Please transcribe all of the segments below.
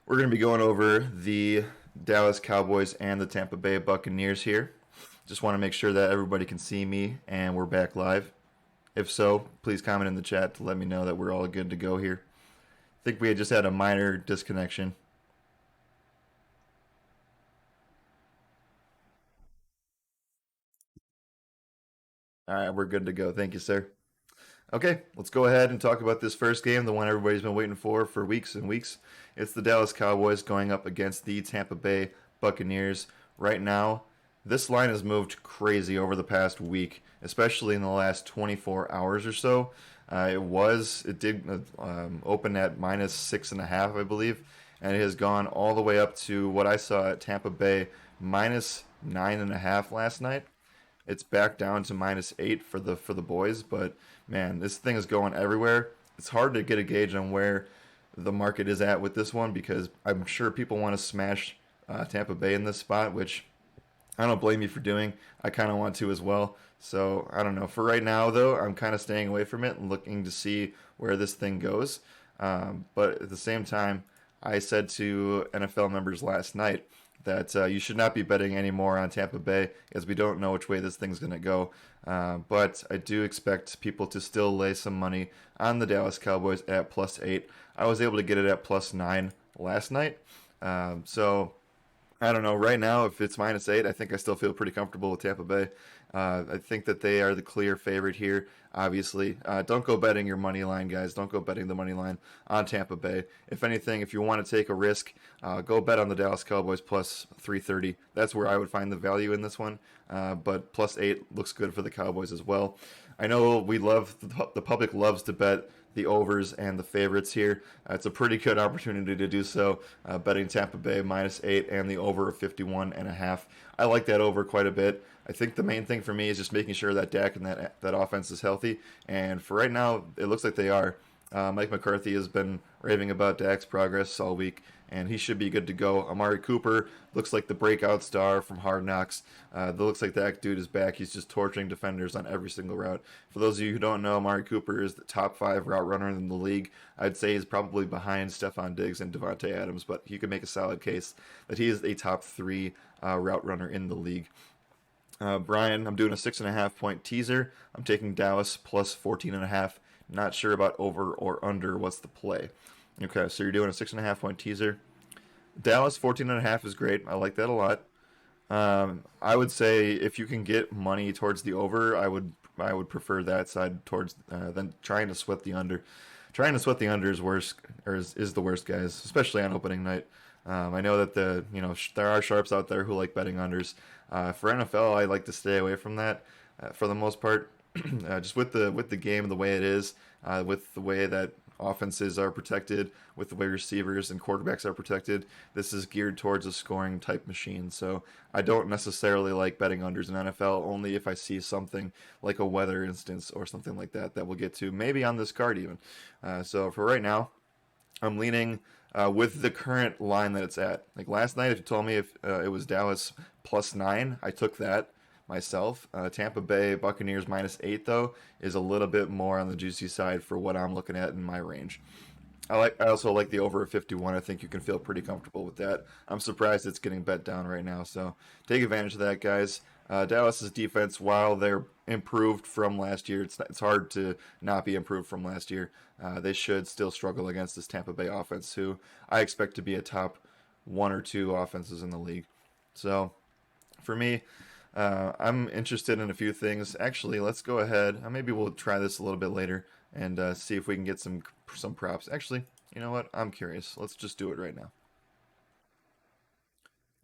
We're going to be going over the Dallas Cowboys and the Tampa Bay Buccaneers here. Just want to make sure that everybody can see me and we're back live. If so, please comment in the chat to let me know that we're all good to go here. I think we had just had a minor disconnection. All right, we're good to go. Thank you, sir. Okay, let's go ahead and talk about this first game, the one everybody's been waiting for weeks and weeks. It's the Dallas Cowboys going up against the Tampa Bay Buccaneers. Right now, this line has moved crazy over the past week, especially in the last 24 hours or so. It did open at -6.5, I believe, and it has gone all the way up to what I saw at Tampa Bay -9.5 last night. It's back down to -8 for the boys, but man, this thing is going everywhere. It's hard to get a gauge on where the market is at with this one because I'm sure people want to smash Tampa Bay in this spot, which I don't blame you for doing. I kind of want to as well. So I don't know. For right now, though, I'm kind of staying away from it and looking to see where this thing goes. But at the same time, I said to NFL members last night that you should not be betting anymore on Tampa Bay as we don't know which way this thing's going to go. But I do expect people to still lay some money on the Dallas Cowboys at +8. I was able to get it at +9 last night. So I don't know. Right now, if it's -8, I think I still feel pretty comfortable with Tampa Bay. I think that they are the clear favorite here, obviously. Don't go betting your money line, guys. Don't go betting the money line on Tampa Bay. If anything, if you want to take a risk, go bet on the Dallas Cowboys +330. That's where I would find the value in this one. But +8 looks good for the Cowboys as well. I know the public loves to bet the overs and the favorites here. It's a pretty good opportunity to do so, betting Tampa Bay -8 and the over of 51.5. I like that over quite a bit. I think the main thing for me is just making sure that Dak and that offense is healthy. And for right now, it looks like they are. Mike McCarthy has been raving about Dak's progress all week, and he should be good to go. Amari Cooper looks like the breakout star from Hard Knocks. It looks like that dude is back. He's just torturing defenders on every single route. For those of you who don't know, Amari Cooper is the top 5 route runner in the league. I'd say he's probably behind Stephon Diggs and Devontae Adams, but you could make a solid case that he is a top 3 route runner in the league. Brian, I'm doing a 6.5 point teaser. I'm taking Dallas +14.5. Not sure about over or under. What's the play? Okay, so you're doing a 6.5 point teaser. Dallas 14.5 is great. I like that a lot. I would say if you can get money towards the over, I would prefer that side towards than trying to sweat the under. Trying to sweat the under is worse, or is the worst, guys, especially on opening night. I know that there are sharps out there who like betting unders. For NFL, I like to stay away from that for the most part. Just with the game the way it is, with the way that offenses are protected, with the way receivers and quarterbacks are protected, this is geared towards a scoring type machine. So I don't necessarily like betting unders in NFL, only if I see something like a weather instance or something like that that we'll get to, maybe on this card even. So for right now, I'm leaning with the current line that it's at. Like last night, if you told me if it was Dallas +9, I took that myself. Tampa Bay Buccaneers -8 though is a little bit more on the juicy side for what I'm looking at in my range. I also like the over at 51. I think you can feel pretty comfortable with that. I'm surprised it's getting bet down right now. So take advantage of that, guys. Dallas's defense, while they're improved from last year, it's hard to not be improved from last year. They should still struggle against this Tampa Bay offense, who I expect to be a top 1 or 2 offenses in the league. So for me, I'm interested in a few things. Actually, let's go ahead. Maybe we'll try this a little bit later and see if we can get some props. Actually, you know what? I'm curious. Let's just do it right now.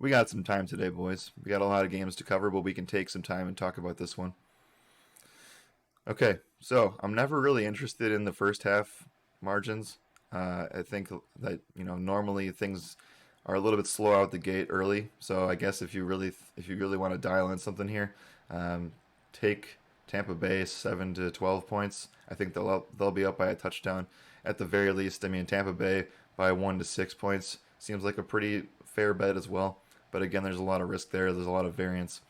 We got some time today, boys. We got a lot of games to cover, but we can take some time and talk about this one. Okay, so I'm never really interested in the first half margins. I think that normally things are a little bit slow out the gate early. So I guess if you really want to dial in something here, um, take Tampa Bay 7 to 12 points. I think they'll be up by a touchdown at the very least. I mean Tampa Bay by 1 to 6 points seems like a pretty fair bet as well. But again, there's a lot of risk there. There's a lot of variance.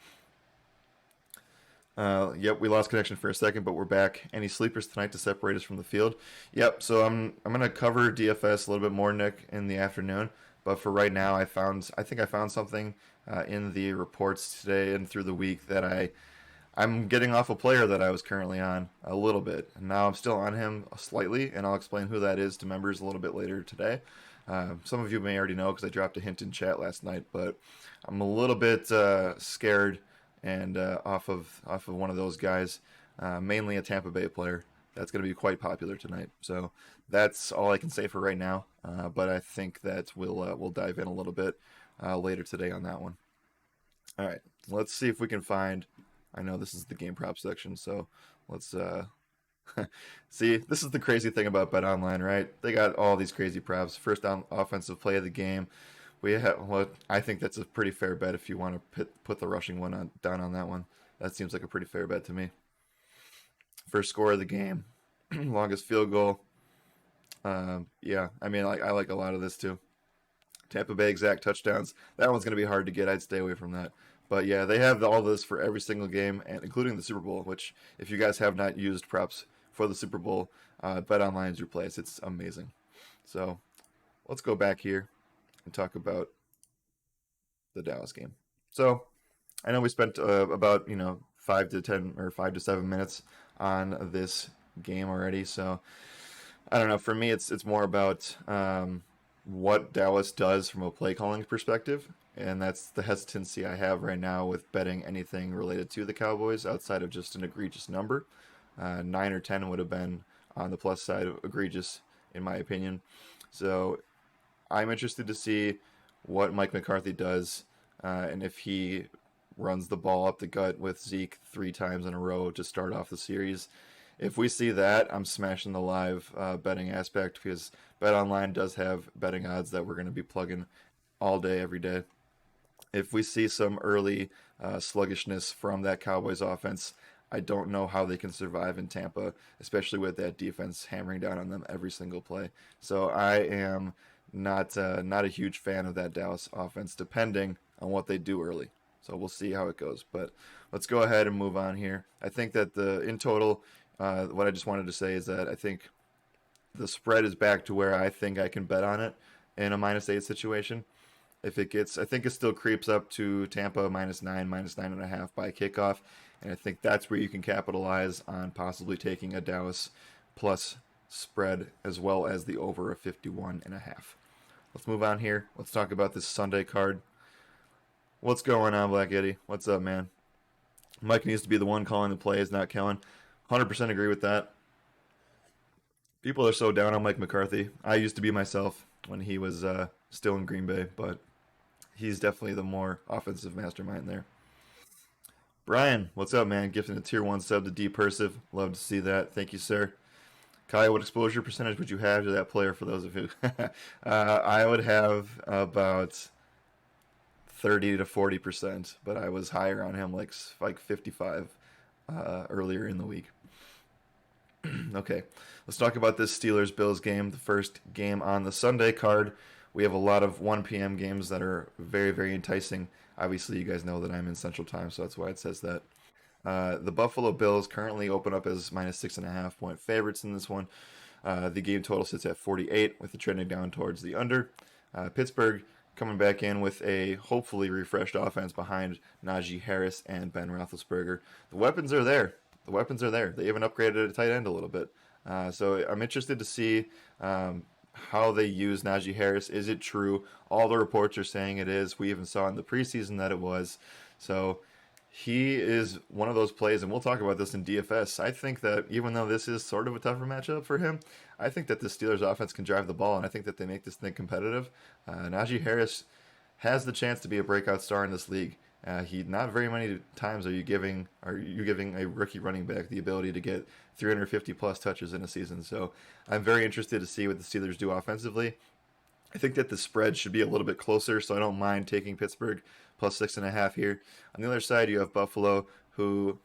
Yep, we lost connection for a second, but we're back. Any sleepers tonight to separate us from the field? Yep. So I'm gonna cover DFS a little bit more, Nick, in the afternoon. But for right now, I think I found something in the reports today and through the week that I'm getting off a player that I was currently on a little bit. And now I'm still on him slightly, and I'll explain who that is to members a little bit later today. Some of you may already know because I dropped a hint in chat last night, but I'm a little bit scared and off of one of those guys, mainly a Tampa Bay player. That's going to be quite popular tonight. So that's all I can say for right now. But I think that we'll dive in a little bit later today on that one. All right, let's see if we can find. I know this is the game prop section, so let's see. This is the crazy thing about Bet Online, right? They got all these crazy props. First down offensive play of the game. We have what I think that's a pretty fair bet if you want to put the rushing one on down on that one. That seems like a pretty fair bet to me. First score of the game, longest field goal. Yeah, I mean, I like a lot of this too. Tampa Bay exact touchdowns. That one's going to be hard to get. I'd stay away from that. But yeah, they have all this for every single game, and including the Super Bowl. Which, if you guys have not used props for the Super Bowl, BetOnline is your place. It's amazing. So let's go back here and talk about the Dallas game. So I know we spent about 5 to 10 or 5 to 7 minutes on this game already. So I don't know. For me, it's more about what Dallas does from a play calling perspective, and that's the hesitancy I have right now with betting anything related to the Cowboys outside of just an egregious number. 9 or 10 would have been on the plus side of egregious, in my opinion. So I'm interested to see what Mike McCarthy does, and if he runs the ball up the gut with Zeke 3 times in a row to start off the series. If we see that, I'm smashing the live betting aspect because BetOnline does have betting odds that we're going to be plugging all day, every day. If we see some early sluggishness from that Cowboys offense, I don't know how they can survive in Tampa, especially with that defense hammering down on them every single play. So I am not a huge fan of that Dallas offense, depending on what they do early. So we'll see how it goes. But let's go ahead and move on here. I think that the in total, what I just wanted to say is that I think the spread is back to where I think I can bet on it in a -8 situation. If it gets, I think it still creeps up to Tampa -9, -9.5 by kickoff, and I think that's where you can capitalize on possibly taking a Dallas plus spread as well as the over of 51.5. Let's move on here. Let's talk about this Sunday card. What's going on, Black Eddie? What's up, man? Mike needs to be the one calling the plays, not Kellen. 100% agree with that. People are so down on Mike McCarthy. I used to be myself when he was still in Green Bay, but he's definitely the more offensive mastermind there. Brian, what's up, man? Gifting a tier 1 sub to D Persive. Love to see that. Thank you, sir. Kai, what exposure percentage would you have to that player for those of you? I would have about 30 to 40%, but I was higher on him, like 55 earlier in the week. Okay, let's talk about this Steelers Bills game, the first game on the Sunday card. We have a lot of 1 p.m. games that are very, very enticing. Obviously, you guys know that I'm in Central Time, so that's why it says that. The Buffalo Bills currently open up as -6.5 point favorites in this one. The game total sits at 48, with the trending down towards the under. Pittsburgh coming back in with a hopefully refreshed offense behind Najee Harris and Ben Roethlisberger. The weapons are there. The weapons are there. They even upgraded at tight end a little bit. So I'm interested to see how they use Najee Harris. Is it true? All the reports are saying it is. We even saw in the preseason that it was. So he is one of those plays, and we'll talk about this in DFS. I think that even though this is sort of a tougher matchup for him, I think that the Steelers offense can drive the ball, and I think that they make this thing competitive. Najee Harris has the chance to be a breakout star in this league. He not very many times are you giving a rookie running back the ability to get 350 plus touches in a season. So I'm very interested to see what the Steelers do offensively. I think that the spread should be a little bit closer, so I don't mind taking Pittsburgh plus 6.5 here. On the other side, you have Buffalo, who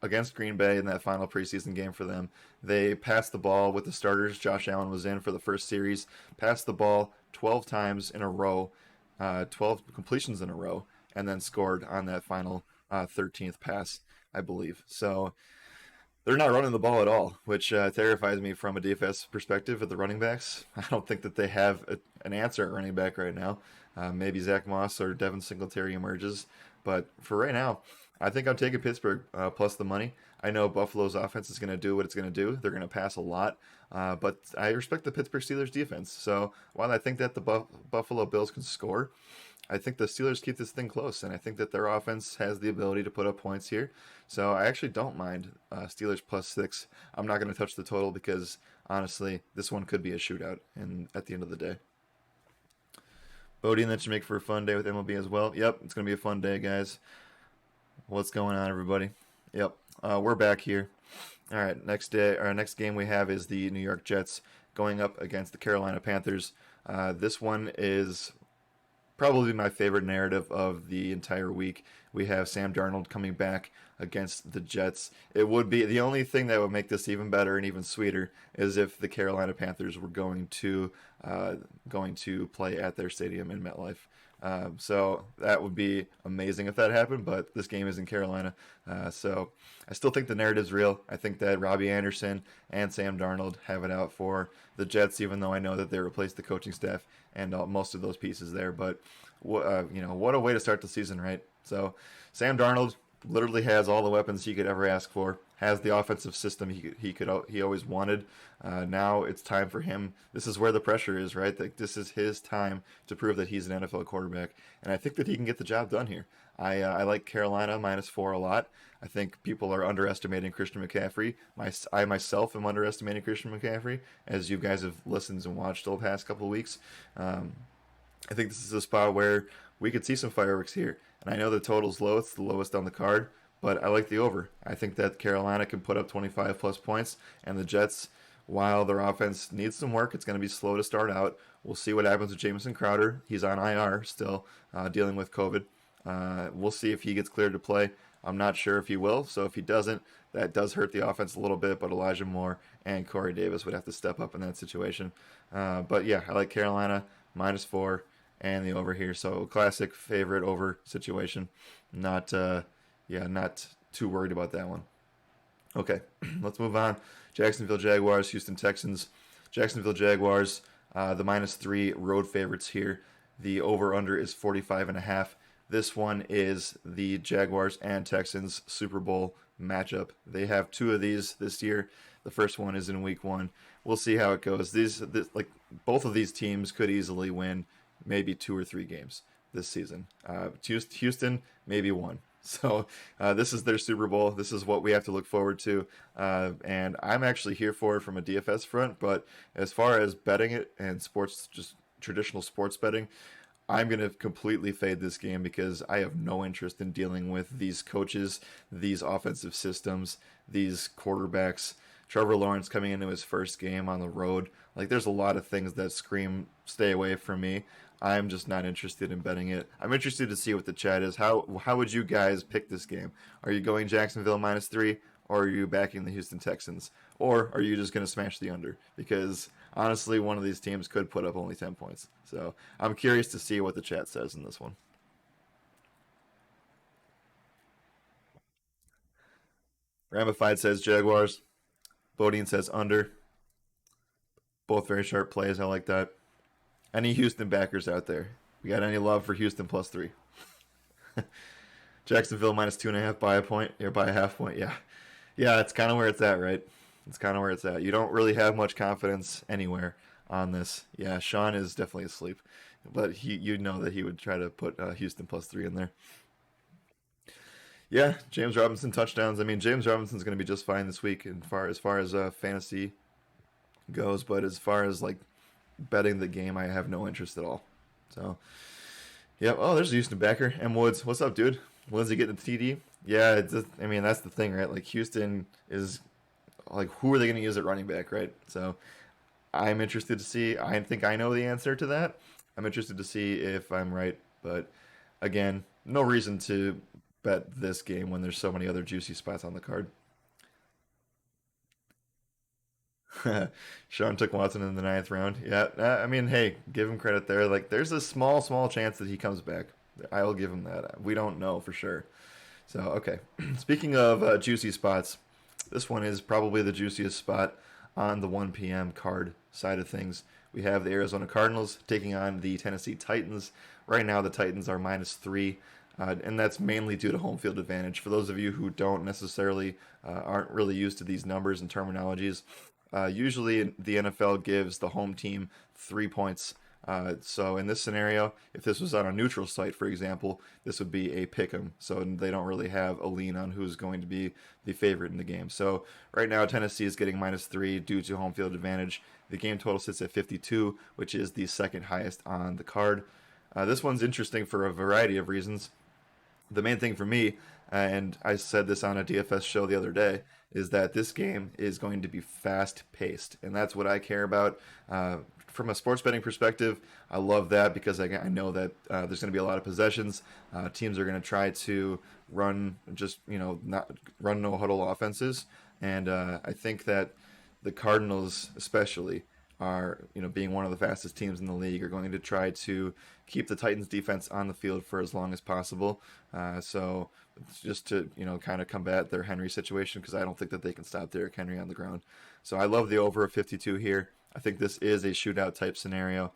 against Green Bay in that final preseason game for them, they passed the ball with the starters. Josh Allen was in for the first series, passed the ball 12 times in a row, 12 completions in a row, and then scored on that final 13th pass, I believe. So they're not running the ball at all, which terrifies me from a DFS perspective at the running backs. I don't think that they have an answer at running back right now. Maybe Zach Moss or Devin Singletary emerges, but for right now, I think I'm taking Pittsburgh plus the money. I know Buffalo's offense is going to do what it's going to do. They're going to pass a lot, but I respect the Pittsburgh Steelers defense. So while I think that the Buffalo Bills can score, I think the Steelers keep this thing close, and I think that their offense has the ability to put up points here. So I actually don't mind Steelers plus 6. I'm not going to touch the total because honestly, this one could be a shootout. And at the end of the day, Bodie, that should make for a fun day with MLB as well. Yep, it's going to be a fun day, guys. What's going on, everybody? Yep, we're back here. All right, next day, our next game we have is the New York Jets going up against the Carolina Panthers. This one is probably my favorite narrative of the entire week. We have Sam Darnold coming back against the Jets. It would be the only thing that would make this even better and even sweeter is if the Carolina Panthers were going to play at their stadium in MetLife. So that would be amazing if that happened, but this game is in Carolina. So I still think the narrative's real. I think that Robbie Anderson and Sam Darnold have it out for the Jets, even though I know that they replaced the coaching staff and most of those pieces there. But what a way to start the season, right? So Sam Darnold literally has all the weapons he could ever ask for. Has the offensive system he always wanted. Now it's time for him. This is where the pressure is, right? Like this is his time to prove that he's an NFL quarterback, and I think that he can get the job done here. I like Carolina -4 a lot. I think people are underestimating Christian McCaffrey. I myself am underestimating Christian McCaffrey, as you guys have listened and watched the past couple of weeks. I think this is a spot where we could see some fireworks here. And I know the total's low, it's the lowest on the card, but I like the over. I think that Carolina can put up 25 plus points, and the Jets, while their offense needs some work, it's going to be slow to start out. We'll see what happens with Jamison Crowder. He's on IR still, dealing with COVID. We'll see if he gets cleared to play. I'm not sure if he will, so if he doesn't, that does hurt the offense a little bit, but Elijah Moore and Corey Davis would have to step up in that situation. But yeah, I like Carolina -4 and the over here. So classic favorite over situation. Not not too worried about that one. Okay, let's move on. Jacksonville Jaguars, Houston Texans. Jacksonville Jaguars, the -3 road favorites here. The over/under is 45.5. This one is the Jaguars and Texans Super Bowl matchup. They have two of these this year. The first one is in Week 1. We'll see how it goes. Like both of these teams could easily win maybe 2 or 3 games this season. Houston maybe 1. So this is their Super Bowl. This is what we have to look forward to. And I'm actually here for it from a DFS front. But as far as betting it and sports, just traditional sports betting, I'm going to completely fade this game because I have no interest in dealing with these coaches, these offensive systems, these quarterbacks. Trevor Lawrence coming into his first game on the road. Like, there's a lot of things that scream, stay away from me. I'm just not interested in betting it. I'm interested to see what the chat is. How would you guys pick this game? Are you going Jacksonville -3, or are you backing the Houston Texans? Or are you just going to smash the under? Because honestly, one of these teams could put up only 10 points. So I'm curious to see what the chat says in this one. Ramified says Jaguars. Bodine says under. Both very sharp plays. I like that. Any Houston backers out there? We got any love for Houston +3? Jacksonville -2.5 by a point or by a half point. Yeah, yeah, it's kind of where it's at, right? It's kind of where it's at. You don't really have much confidence anywhere on this. Yeah, Sean is definitely asleep, but you know that he would try to put Houston +3 in there. Yeah, James Robinson touchdowns. I mean, James Robinson's going to be just fine this week as far as fantasy goes, but as far as like betting the game, I have no interest at all. So, yeah. Oh, there's a Houston backer. M Woods, what's up, dude? Lindsay getting the TD? Yeah, I mean that's the thing, right? Like Houston is like, who are they going to use at running back, right? So I'm interested to see. I think I know the answer to that. I'm interested to see if I'm right, but again, no reason to bet this game when there's so many other juicy spots on the card. Sean took Watson in the ninth round. Yeah, I mean, hey, give him credit there. Like, there's a small chance that he comes back. I will give him that. We don't know for sure. So, okay. Speaking of juicy spots, this one is probably the juiciest spot on the 1 p.m. card side of things. we have the Arizona Cardinals taking on the Tennessee Titans. Right now, the Titans are -3, and that's mainly due to home field advantage. For those of you who don't necessarily aren't really used to these numbers and terminologies, usually the NFL gives the home team 3 points. So in this scenario, if this was on a neutral site, for example, this would be a pick 'em. So they don't really have a lean on who's going to be the favorite in the game. So right now, Tennessee is getting -3 due to home field advantage. The game total sits at 52, which is the second highest on the card. This one's interesting for a variety of reasons. The main thing for me, and I said this on a DFS show the other day, is that this game is going to be fast paced, and that's what I care about. From a sports betting perspective, I love that because I know that there's going to be a lot of possessions. Teams are going to try to run just not run no huddle offenses, and I think that the Cardinals especially are being one of the fastest teams in the league are going to try to keep the Titans defense on the field for as long as possible. So just to kind of combat their Henry situation because I don't think that they can stop Derrick Henry on the ground. So I love the over of 52 here. I think this is a shootout type scenario.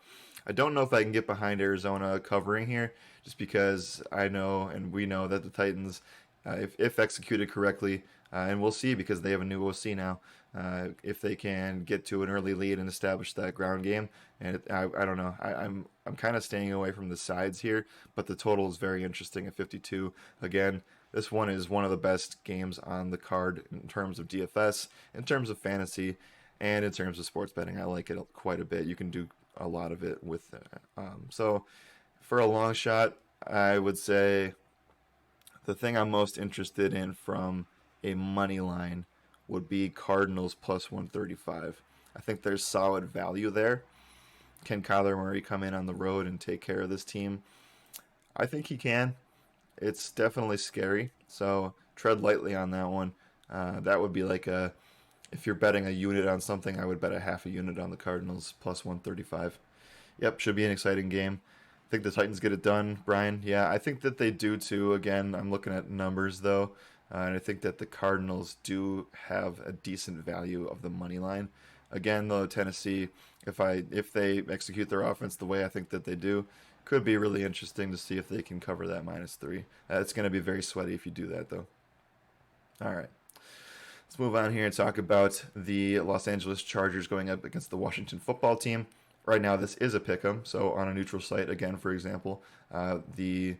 I don't know if I can get behind Arizona covering here just because I know and we know that the Titans, if executed correctly, and we'll see because they have a new OC now. If they can get to an early lead and establish that ground game, and I don't know, I'm kind of staying away from the sides here, but the total is very interesting at 52. Again, this one is one of the best games on the card in terms of DFS, in terms of fantasy, and in terms of sports betting. I like it quite a bit. You can do a lot of it with it. So for a long shot, I would say the thing I'm most interested in from a money line would be Cardinals plus 135. I think there's solid value there. Can Kyler Murray come in on the road and take care of this team? I think he can. It's definitely scary, so tread lightly on that one. That would be like if you're betting a unit on something, I would bet a half a unit on the Cardinals plus 135. Yep, should be an exciting game. I think the Titans get it done, Brian. Yeah, I think that they do too. Again, I'm looking at numbers though, and I think that the Cardinals do have a decent value of the money line. Again, though, Tennessee, if they execute their offense the way I think that they do, could be really interesting to see if they can cover that -3. It's going to be very sweaty if you do that though. All right. Let's move on here and talk about the Los Angeles Chargers going up against the Washington football team. Right now, this is a pick 'em, so on a neutral site, again, for example, if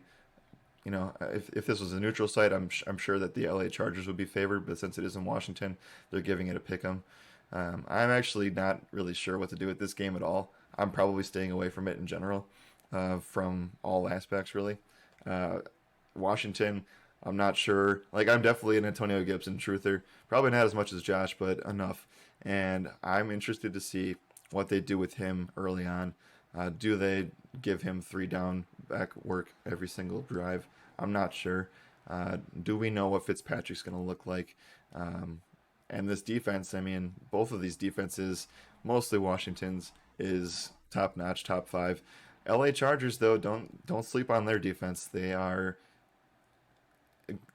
this was a neutral site, I'm sure that the LA Chargers would be favored, but since it is in Washington, they're giving it a pick 'em. I'm actually not really sure what to do with this game at all. I'm probably staying away from it in general, from all aspects, really. Uh, Washington, I'm not sure. Like, I'm definitely an Antonio Gibson truther. Probably not as much as Josh, but enough. And I'm interested to see what they do with him early on. Do they give him three down back work every single drive? I'm not sure. Do we know what Fitzpatrick's going to look like? And this defense, I mean, both of these defenses, mostly Washington's, is top notch, top five. LA Chargers though, don't sleep on their defense. They're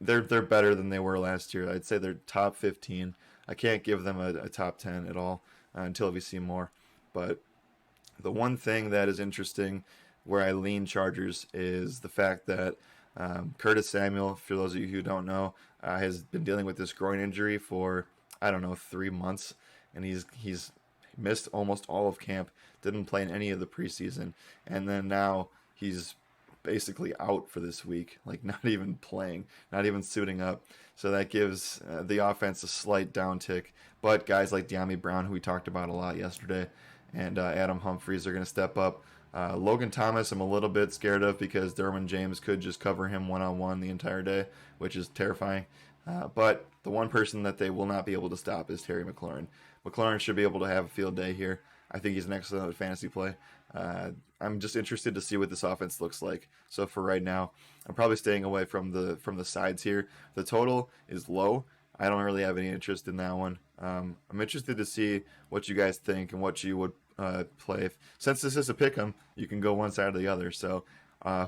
better than they were last year. I'd say they're top 15. I can't give them a top 10 at all until we see more. But the one thing that is interesting where I lean Chargers is the fact that Curtis Samuel, for those of you who don't know, has been dealing with this groin injury for, I don't know, 3 months. And he's missed almost all of camp, didn't play in any of the preseason. And then now he's basically out for this week, like not even playing, not even suiting up. So that gives the offense a slight downtick. But guys like De'Ami Brown, who we talked about a lot yesterday, and Adam Humphries are going to step up. Logan Thomas, I'm a little bit scared of because Derwin James could just cover him one-on-one the entire day, which is terrifying. But the one person that they will not be able to stop is Terry McLaurin. McLaurin should be able to have a field day here. I think he's an excellent fantasy play. I'm just interested to see what this offense looks like. So for right now, I'm probably staying away from the sides here. The total is low. I don't really have any interest in that one. I'm interested to see what you guys think and what you would play. Since this is a pick 'em, you can go one side or the other. So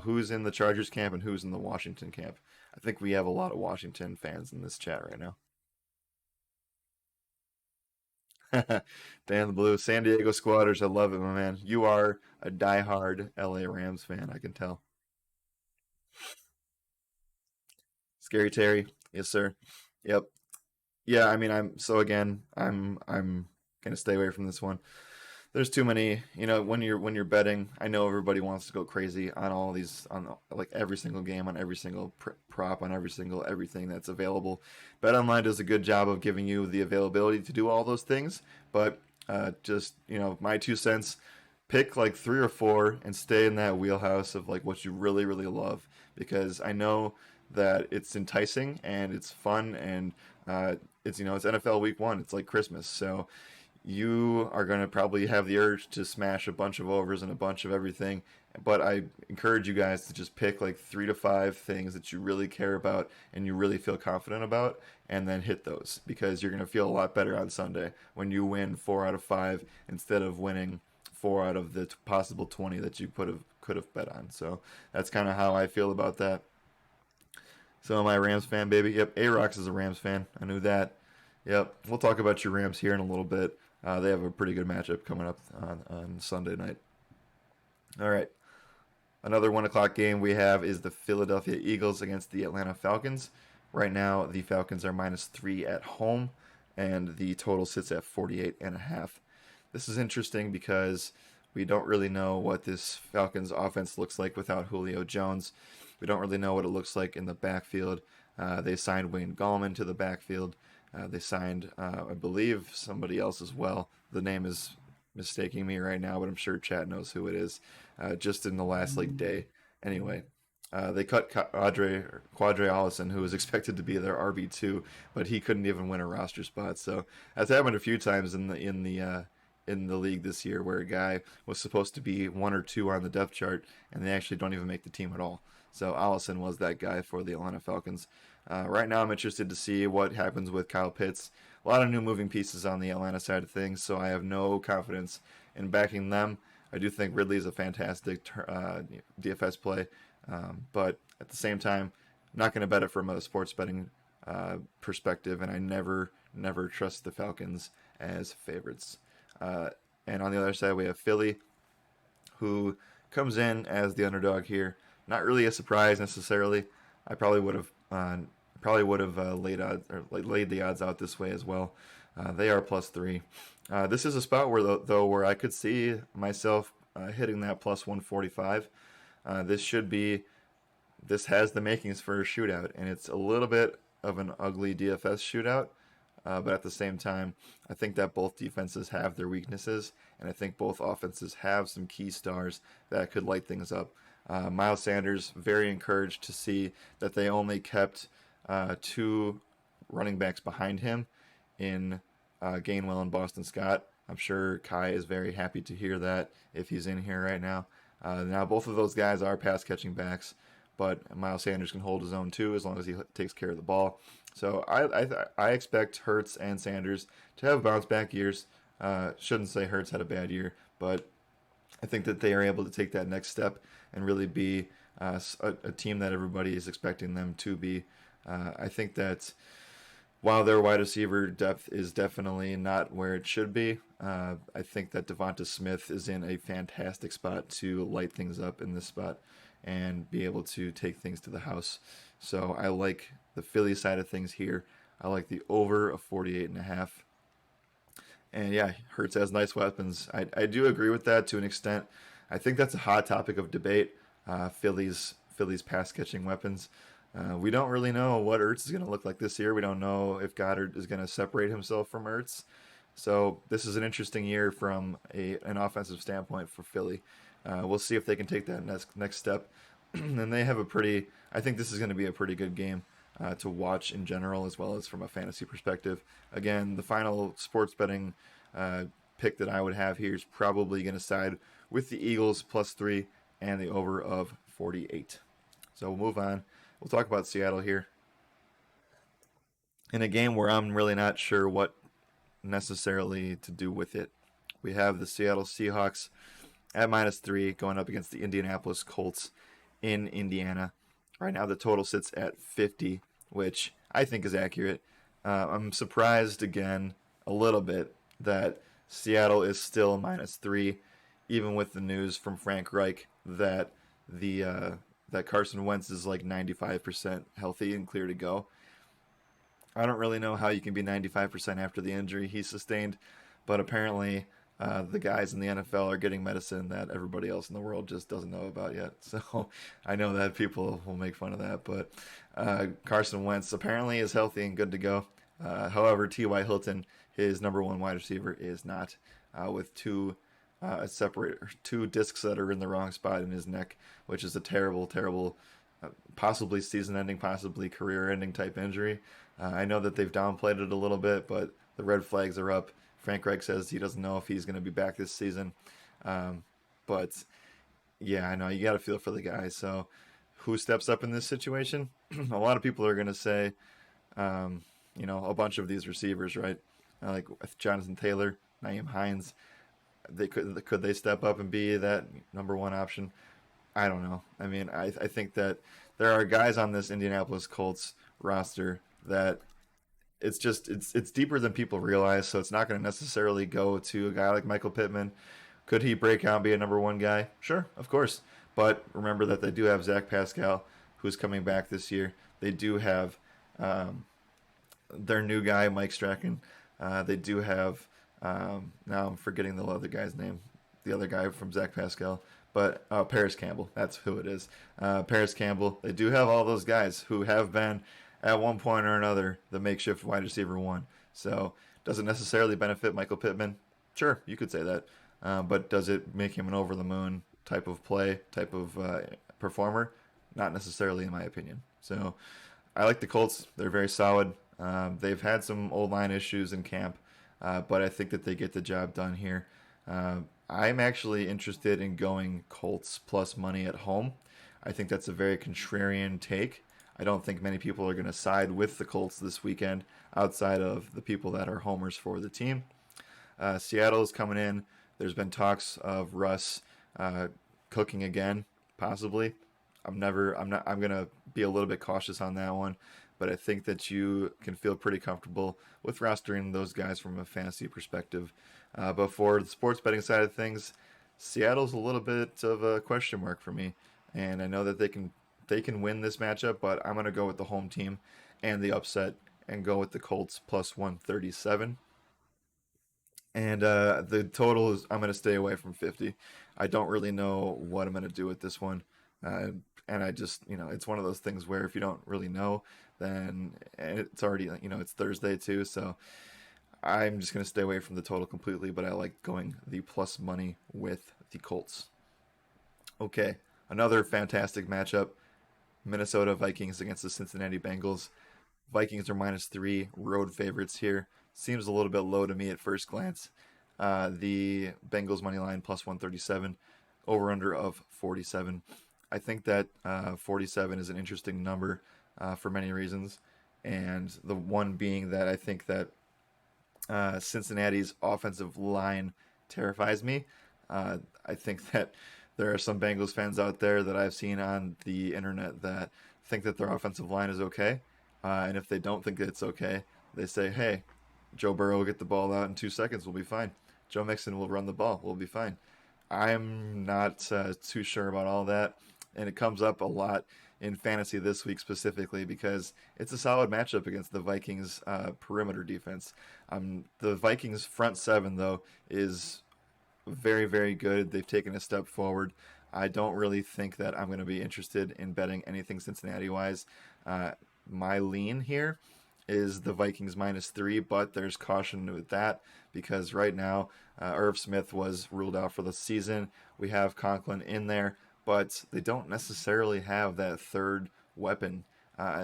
who's in the Chargers camp and who's in the Washington camp? I think we have a lot of Washington fans in this chat right now. Dan the Blue, San Diego Squatters. I love it, my man. You are a diehard LA Rams fan, I can tell. Scary Terry, yes sir. Yep. Yeah, I mean, I'm gonna stay away from this one. There's too many, when you're betting. I know everybody wants to go crazy on all these, like every single game, on every single prop, on every single everything that's available. BetOnline does a good job of giving you the availability to do all those things, but just my 2 cents. Pick like three or four and stay in that wheelhouse of like what you really really love, because I know that it's enticing and it's fun, and it's NFL Week 1. It's like Christmas, so you are going to probably have the urge to smash a bunch of overs and a bunch of everything. But I encourage you guys to just pick like 3 to 5 things that you really care about and you really feel confident about, and then hit those, because you're going to feel a lot better on Sunday when you win 4 out of 5 instead of winning 4 out of the possible 20 that you could have bet on. So that's kind of how I feel about that. So am I a Rams fan, baby? Yep. A Rocks is a Rams fan. I knew that. Yep. We'll talk about your Rams here in a little bit. They have a pretty good matchup coming up on Sunday night. All right. Another 1 o'clock game we have is the Philadelphia Eagles against the Atlanta Falcons. Right now, the Falcons are -3 at home, and the total sits at 48.5. This is interesting because we don't really know what this Falcons offense looks like without Julio Jones. We don't really know what it looks like in the backfield. They signed Wayne Gallman to the backfield. They signed, I believe, somebody else as well. The name is mistaking me right now, but I'm sure Chad knows who it is. Just in the last like day. Anyway, they cut Quadre Allison, who was expected to be their RB2, but he couldn't even win a roster spot. So that's happened a few times in the league this year, where a guy was supposed to be 1 or 2 on the depth chart, and they actually don't even make the team at all. So Allison was that guy for the Atlanta Falcons. Right now, I'm interested to see what happens with Kyle Pitts. A lot of new moving pieces on the Atlanta side of things, so I have no confidence in backing them. I do think Ridley is a fantastic DFS play, but at the same time, I'm not going to bet it from a sports betting perspective, and I never trust the Falcons as favorites. Uh, and on the other side, we have Philly, who comes in as the underdog here. Not really a surprise necessarily. I probably would have laid the odds out this way as well. They are +3. This is a spot where I could see myself hitting that +145. This should be this has the makings for a shootout, and it's a little bit of an ugly DFS shootout. But at the same time, I think that both defenses have their weaknesses, and I think both offenses have some key stars that could light things up. Miles Sanders, very encouraged to see that they only kept 2 running backs behind him in Gainwell and Boston Scott. I'm sure Kai is very happy to hear that if he's in here right now. Now, both of those guys are pass catching backs, but Miles Sanders can hold his own too as long as he takes care of the ball. So I expect Hurts and Sanders to have bounce back years. Shouldn't say Hurts had a bad year, but I think that they are able to take that next step and really be a team that everybody is expecting them to be. I think that while their wide receiver depth is definitely not where it should be, I think that Devonta Smith is in a fantastic spot to light things up in this spot and be able to take things to the house. So I like the Philly side of things here. I like the over of 48.5. And yeah, Hurts has nice weapons. I do agree with that to an extent. I think that's a hot topic of debate. Philly's pass catching weapons. We don't really know what Ertz is going to look like this year. We don't know if Goddard is going to separate himself from Ertz. So this is an interesting year from an offensive standpoint for Philly. We'll see if they can take that next step. And they have I think this is going to be a pretty good game to watch in general, as well as from a fantasy perspective. Again, the final sports betting pick that I would have here is probably going to side with the Eagles +3 and the over of 48. So we'll move on. We'll talk about Seattle here in a game where I'm really not sure what necessarily to do with it. We have the Seattle Seahawks at -3 going up against the Indianapolis Colts in Indiana. Right now, the total sits at 50, which I think is accurate. I'm surprised again a little bit that Seattle is still -3, even with the news from Frank Reich that that Carson Wentz is like 95% healthy and clear to go. I don't really know how you can be 95% after the injury he sustained, but apparently the guys in the NFL are getting medicine that everybody else in the world just doesn't know about yet. So I know that people will make fun of that, but Carson Wentz apparently is healthy and good to go. However, T.Y. Hilton, his number one wide receiver, is not, with two discs that are in the wrong spot in his neck, which is a terrible, terrible, possibly season-ending, possibly career-ending type injury. I know that they've downplayed it a little bit, but the red flags are up. Frank Reich says he doesn't know if he's going to be back this season. Um, but yeah, I know you got to feel for the guy. So who steps up in this situation? A lot of people are going to say, um, a bunch of these receivers, right? Like Jonathan Taylor, Naeem Hines. Could they step up and be that number one option? I don't know. I mean, I think that there are guys on this Indianapolis Colts roster that it's deeper than people realize. So it's not going to necessarily go to a guy like Michael Pittman. Could he break out and be a number one guy? Sure, of course. But remember that they do have Zach Pascal, who's coming back this year. They do have um, their new guy, Mike Strachan. They do have now I'm forgetting the other guy's name, the other guy from Zach Pascal, but Paris Campbell. That's who it is. Paris Campbell. They do have all those guys who have been at one point or another the makeshift wide receiver one. So does it necessarily benefit Michael Pittman? Sure, you could say that. But does it make him an over the moon type of play, type of performer? Not necessarily, in my opinion. So I like the Colts. They're very solid. They've had some old line issues in camp, but I think that they get the job done here. I'm actually interested in going Colts plus money at home. I think that's a very contrarian take. I don't think many people are going to side with the Colts this weekend outside of the people that are homers for the team. Seattle's coming in. There's been talks of Russ uh, cooking again, possibly. I'm gonna be a little bit cautious on that one, but I think that you can feel pretty comfortable with rostering those guys from a fantasy perspective. But for the sports betting side of things, Seattle's a little bit of a question mark for me, and I know that they can win this matchup, but I'm gonna go with the home team and the upset and go with the Colts plus 137. And the total is I'm going to stay away from 50. I don't really know what I'm going to do with this one. Uh, and I just, it's one of those things where if you don't really know, then it's already, it's Thursday too. So I'm just going to stay away from the total completely. But I like going the plus money with the Colts. Okay. Another fantastic matchup, Minnesota Vikings against the Cincinnati Bengals. Vikings are -3, road favorites here. Seems a little bit low to me at first glance. The Bengals money line plus 137, over under of 47. I think that 47 is an interesting number for many reasons, and the one being that I think that Cincinnati's offensive line terrifies me. I think that there are some Bengals fans out there that I've seen on the internet that think that their offensive line is okay. And if they don't think that it's okay, they say, hey, Joe Burrow will get the ball out in 2 seconds. We'll be fine. Joe Mixon will run the ball. We'll be fine. I'm not too sure about all that. And it comes up a lot in fantasy this week specifically because it's a solid matchup against the Vikings perimeter defense. The Vikings front seven, though, is very, very good. They've taken a step forward. I don't really think that I'm going to be interested in betting anything Cincinnati wise. Uh, my lean here is the Vikings -3, but there's caution with that because right now Irv Smith was ruled out for the season. We have Conklin in there, but they don't necessarily have that third weapon.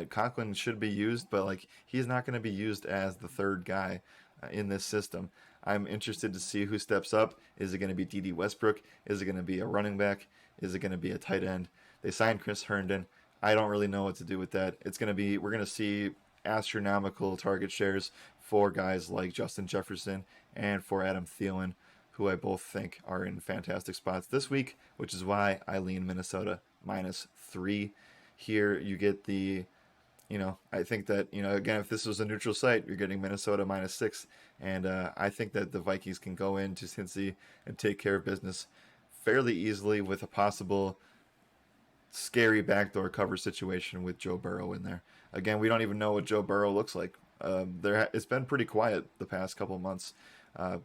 Conklin should be used, but like he's not going to be used as the third guy in this system. I'm interested to see who steps up. Is it going to be D.D. Westbrook? Is it going to be a running back? Is it going to be a tight end? They signed Chris Herndon. I don't really know what to do with that. We're going to see astronomical target shares for guys like Justin Jefferson and for Adam Thielen, who I both think are in fantastic spots this week, which is why I lean Minnesota -3. Here you get I think that, again, if this was a neutral site, you're getting Minnesota -6. And I think that the Vikings can go into Cincy and take care of business fairly easily with a possible scary backdoor cover situation with Joe Burrow in there. Again, we don't even know what Joe Burrow looks like. It's been pretty quiet the past couple of months.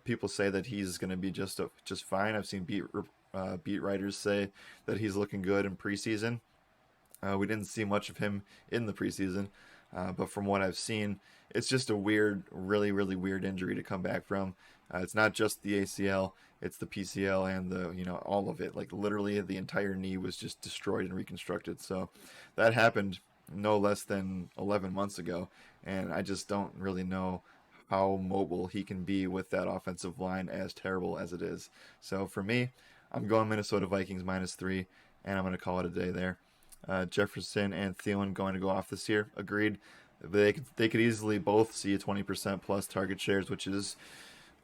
People say that he's going to be just fine. I've seen beat writers say that he's looking good in preseason. We didn't see much of him in the preseason, but from what I've seen, it's just a weird, really, really weird injury to come back from. It's not just the ACL, it's the PCL and all of it. Like literally the entire knee was just destroyed and reconstructed. So that happened no less than 11 months ago, and I just don't really know how mobile he can be with that offensive line as terrible as it is. So for me, I'm going Minnesota Vikings -3, and I'm going to call it a day there. Jefferson and Thielen going to go off this year. Agreed. They could easily both see 20% plus target shares, which is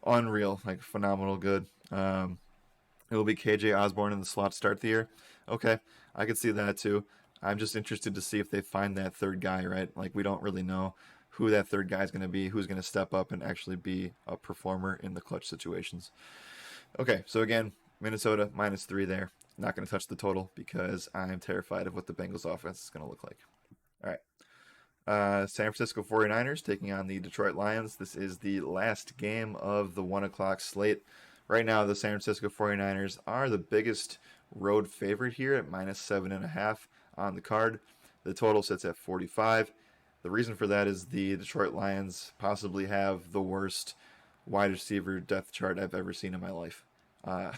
unreal, like phenomenal good. It will be KJ Osborne in the slot to start the year. Okay, I could see that too. I'm just interested to see if they find that third guy, right? Like we don't really know who that third guy is going to be, who's going to step up and actually be a performer in the clutch situations. Okay, so again, Minnesota -3 there. Not going to touch the total because I'm terrified of what the Bengals offense is going to look like. All right. San Francisco 49ers taking on the Detroit Lions. This is the last game of the 1 o'clock slate. Right now, the San Francisco 49ers are the biggest road favorite here at -7.5 on the card. The total sits at 45. The reason for that is the Detroit Lions possibly have the worst wide receiver depth chart I've ever seen in my life. Uh,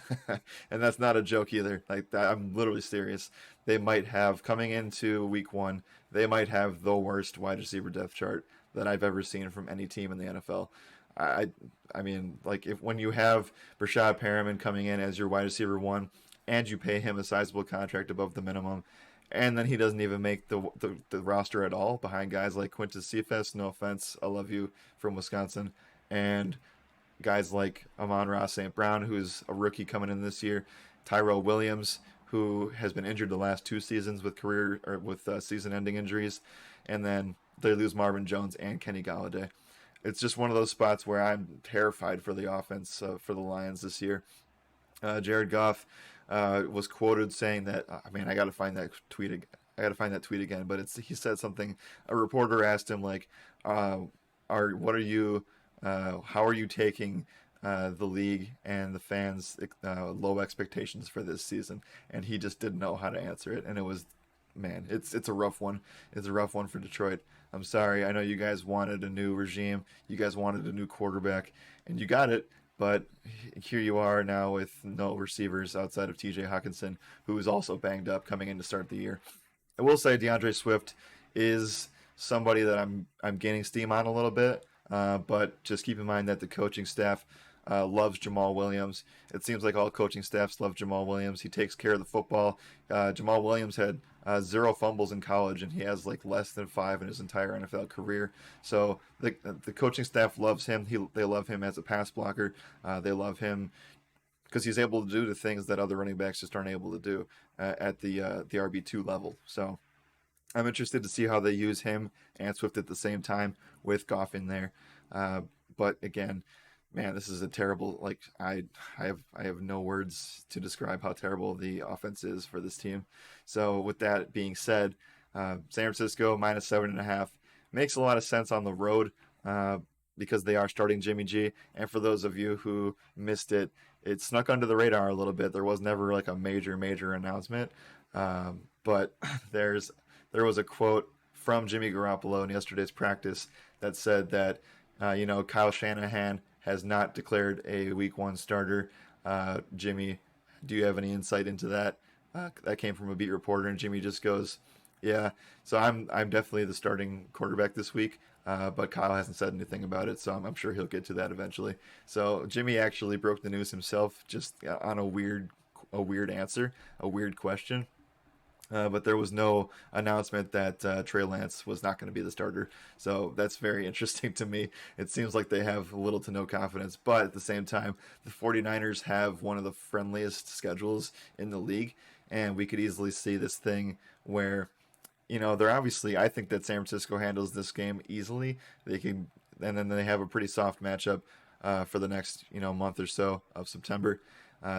and that's not a joke either. Like I'm literally serious. They might have coming into week 1. They might have the worst wide receiver depth chart that I've ever seen from any team in the NFL. I, I mean, like if when you have Brashad Perriman coming in as your wide receiver 1, and you pay him a sizable contract above the minimum, and then he doesn't even make the roster at all behind guys like Quintus Cephas. No offense, I love you from Wisconsin, and guys like Amon-Ra St. Brown, who's a rookie coming in this year, Tyrell Williams, who has been injured the last 2 seasons with season-ending injuries, and then they lose Marvin Jones and Kenny Galladay. It's just one of those spots where I'm terrified for the offense for the Lions this year. Jared Goff was quoted saying that, I got to find that tweet again. I got to find that tweet again, but he said something. A reporter asked him like, what are you how are you taking the league and the fans' low expectations for this season? And he just didn't know how to answer it. And it was, man, it's a rough one. It's a rough one for Detroit. I'm sorry. I know you guys wanted a new regime. You guys wanted a new quarterback, and you got it. But here you are now with no receivers outside of T.J. Hawkinson, who is also banged up coming in to start the year. I will say DeAndre Swift is somebody that I'm gaining steam on a little bit. But just keep in mind that the coaching staff loves Jamal Williams. It seems like all coaching staffs love Jamal Williams. He takes care of the football. Jamal Williams had 0 fumbles in college, and he has like less than 5 in his entire NFL career. So the coaching staff loves him. They love him as a pass blocker. They love him because he's able to do the things that other running backs just aren't able to do at the RB2 level. So I'm interested to see how they use him and Swift at the same time with Goff in there. But again, man, this is a terrible. Like I have no words to describe how terrible the offense is for this team. So with that being said, San Francisco -7.5 makes a lot of sense on the road because they are starting Jimmy G. And for those of you who missed it, it snuck under the radar a little bit. There was never like a major announcement, but there was a quote from Jimmy Garoppolo in yesterday's practice that said that, Kyle Shanahan has not declared a week 1 starter. Jimmy, do you have any insight into that? That came from a beat reporter, and Jimmy just goes, yeah. So I'm definitely the starting quarterback this week, but Kyle hasn't said anything about it, so I'm sure he'll get to that eventually. So Jimmy actually broke the news himself just on a weird answer, a weird question. But there was no announcement that Trey Lance was not going to be the starter. So that's very interesting to me. It seems like they have little to no confidence. But at the same time, the 49ers have one of the friendliest schedules in the league. And we could easily see this thing where, they're obviously. I think that San Francisco handles this game easily. They can, and then they have a pretty soft matchup for the next month or so of September.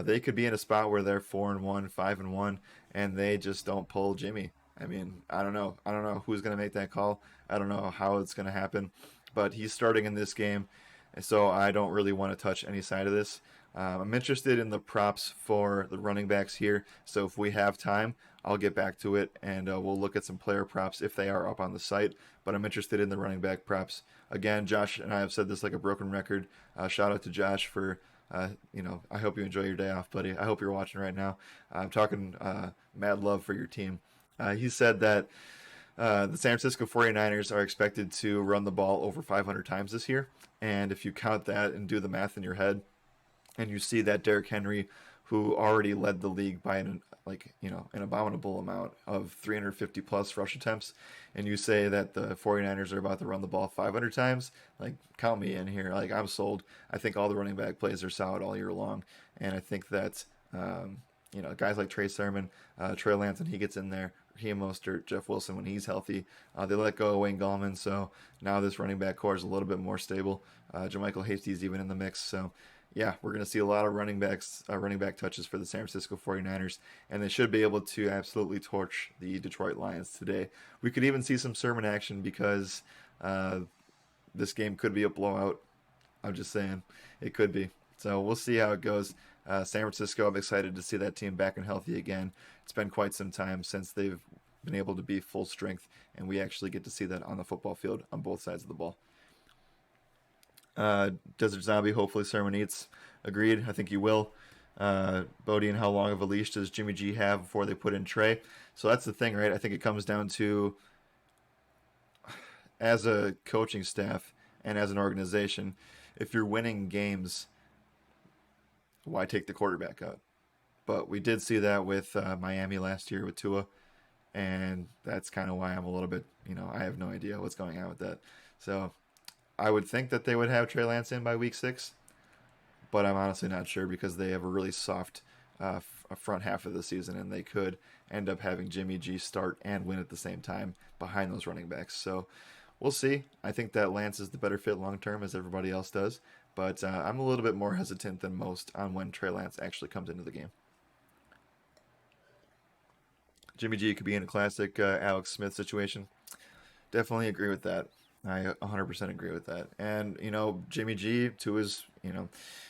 They could be in a spot where they're 4-1, 5-1, and they just don't pull Jimmy. I mean, I don't know. I don't know who's going to make that call. I don't know how it's going to happen, but he's starting in this game, and so I don't really want to touch any side of this. I'm interested in the props for the running backs here. So if we have time, I'll get back to it and we'll look at some player props if they are up on the site. But I'm interested in the running back props. Again, Josh and I have said this like a broken record. Shout out to Josh for, I hope you enjoy your day off, buddy. I hope you're watching right now. I'm talking mad love for your team. He said that the San Francisco 49ers are expected to run the ball over 500 times this year. And if you count that and do the math in your head, and you see that Derrick Henry, who already led the league by an abominable amount of 350 plus rush attempts, and you say that the 49ers are about to run the ball 500 times, like count me in here. Like I'm sold. I think all the running back plays are solid all year long, and I think that guys like Trey Sermon, Trey Lance, and he gets in there. Raheem Mostert, Jeff Wilson when he's healthy. They let go of Wayne Gallman, so now this running back core is a little bit more stable. JaMychal Hasty's even in the mix, so yeah, we're going to see a lot of running back touches for the San Francisco 49ers, and they should be able to absolutely torch the Detroit Lions today. We could even see some Sermon action because this game could be a blowout. I'm just saying, it could be. So we'll see how it goes. San Francisco, I'm excited to see that team back and healthy again. It's been quite some time since they've been able to be full strength, and we actually get to see that on the football field on both sides of the ball. Desert Zombie, hopefully Sermon eats. Agreed. I think he will. Bodie, and how long of a leash does Jimmy G have before they put in Trey? So that's the thing, right? I think it comes down to, as a coaching staff and as an organization, if you're winning games, why take the quarterback out? But we did see that with Miami last year with Tua, and that's kind of why I'm a little bit, I have no idea what's going on with that. So I would think that they would have Trey Lance in by week 6, but I'm honestly not sure because they have a really soft front half of the season, and they could end up having Jimmy G start and win at the same time behind those running backs. So we'll see. I think that Lance is the better fit long term, as everybody else does, but I'm a little bit more hesitant than most on when Trey Lance actually comes into the game. Jimmy G could be in a classic Alex Smith situation. Definitely agree with that. I 100% agree with that. And, Jimmy G, to his,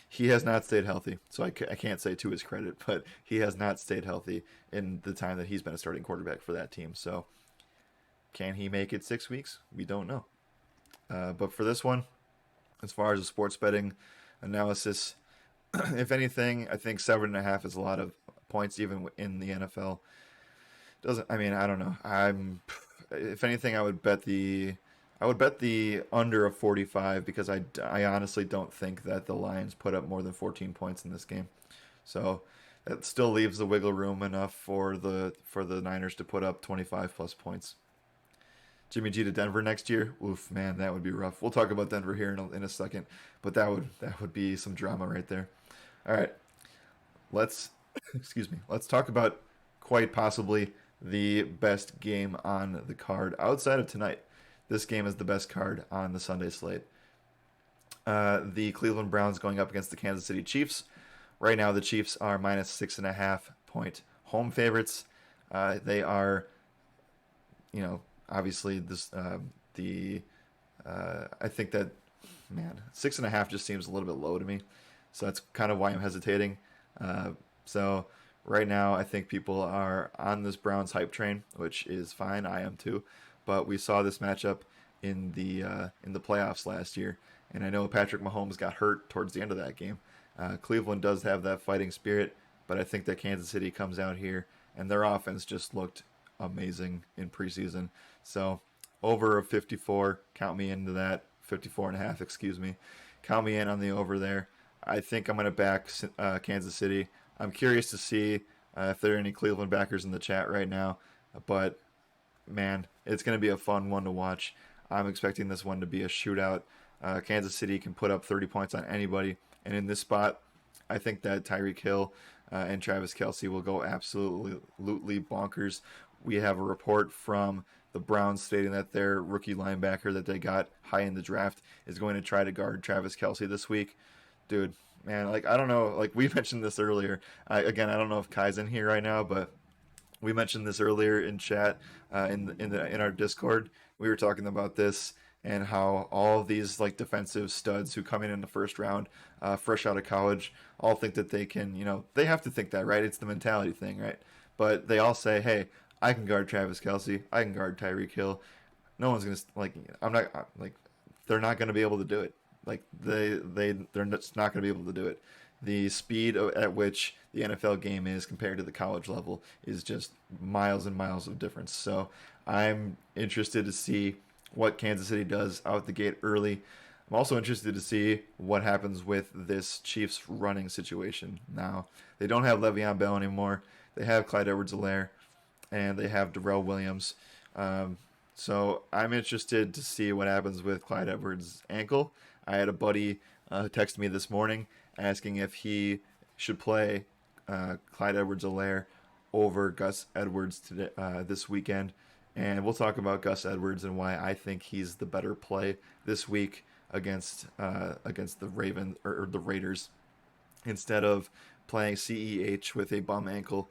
he has not stayed healthy. So I can't say to his credit, but he has not stayed healthy in the time that he's been a starting quarterback for that team. So can he make it 6 weeks? We don't know. But for this one, as far as the sports betting analysis, if anything, I think 7.5 is a lot of points, even in the NFL. Doesn't, I mean, I don't know. If anything, I would bet the under of 45 because I honestly don't think that the Lions put up more than 14 points in this game. So that still leaves the wiggle room enough for the Niners to put up 25 plus points. Jimmy G to Denver next year. Oof, man, that would be rough. We'll talk about Denver here in a second, but that would be some drama right there. All right, let's excuse me. Let's talk about quite possibly the best game on the card outside of tonight. This game is the best card on the Sunday slate. The Cleveland Browns going up against the Kansas City Chiefs. Right now, the Chiefs are minus 6.5-point home favorites. They are, obviously I think that, man, 6.5 just seems a little bit low to me. So that's kind of why I'm hesitating. So right now, I think people are on this Browns hype train, which is fine. I am too. But we saw this matchup in the playoffs last year, and I know Patrick Mahomes got hurt towards the end of that game. Cleveland does have that fighting spirit, but I think that Kansas City comes out here, and their offense just looked amazing in preseason. So over of 54, count me into that. 54.5, excuse me. Count me in on the over there. I think I'm going to back Kansas City. I'm curious to see if there are any Cleveland backers in the chat right now, but man, it's going to be a fun one to watch. I'm expecting this one to be a shootout. Kansas City can put up 30 points on anybody, and in this spot, I think that Tyreek Hill and Travis Kelce will go absolutely bonkers. We have a report from the Browns stating that their rookie linebacker that they got high in the draft is going to try to guard Travis Kelce this week. Dude, man, like I don't know, like we mentioned this earlier. Again, I don't know if Kai's in here right now, but we mentioned this earlier in chat in our Discord. We were talking about this and how all of these like defensive studs who come in the first round, fresh out of college, all think that they can. They have to think that, right? It's the mentality thing, right? But they all say, "Hey, I can guard Travis Kelsey. I can guard Tyreek Hill. No one's gonna like. I'm not like. They're not gonna be able to do it. Like they're just not gonna be able to do it. The speed at which the NFL game is compared to the college level is just miles and miles of difference. So I'm interested to see what Kansas City does out the gate early. I'm also interested to see what happens with this Chiefs running situation. Now, they don't have Le'Veon Bell anymore. They have Clyde Edwards-Helaire, and they have Darrell Williams. Um, so I'm interested to see what happens with Clyde Edwards' ankle. I had a buddy text me this morning asking if he should play Clyde Edwards-Helaire over Gus Edwards today, this weekend. And we'll talk about Gus Edwards and why I think he's the better play this week against the Ravens or the Raiders instead of playing CEH with a bum ankle